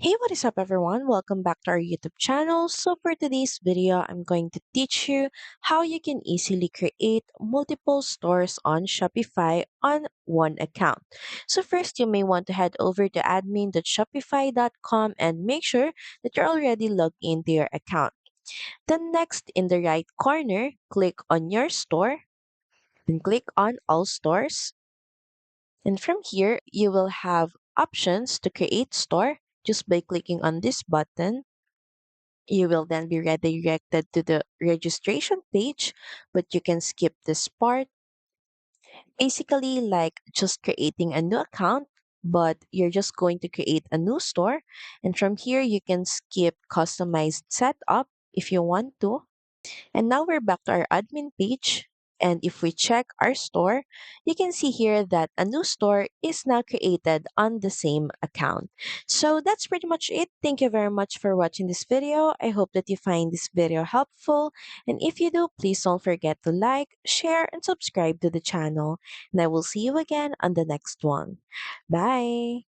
Hey, what is up everyone? Welcome back to our YouTube channel. So for today's video, I'm going to teach you how you can easily create multiple stores on Shopify on one account. So first, you may want to head over to admin.shopify.com and make sure that you're already logged into your account. Then next, in the right corner, click on your store, then click on all stores. And from here, you will have options to create store just by clicking on this button. You will then be redirected to the registration page, but you can skip this part. Basically, like just creating a new account, but you're just going to create a new store. And from here, you can skip customized setup if you want to. And now we're back to our admin page. And if we check our store, you can see here that a new store is now created on the same account. So that's pretty much it. Thank you very much for watching this video. I hope that you find this video helpful. And if you do, please don't forget to like, share, and subscribe to the channel. And I will see you again on the next one. Bye.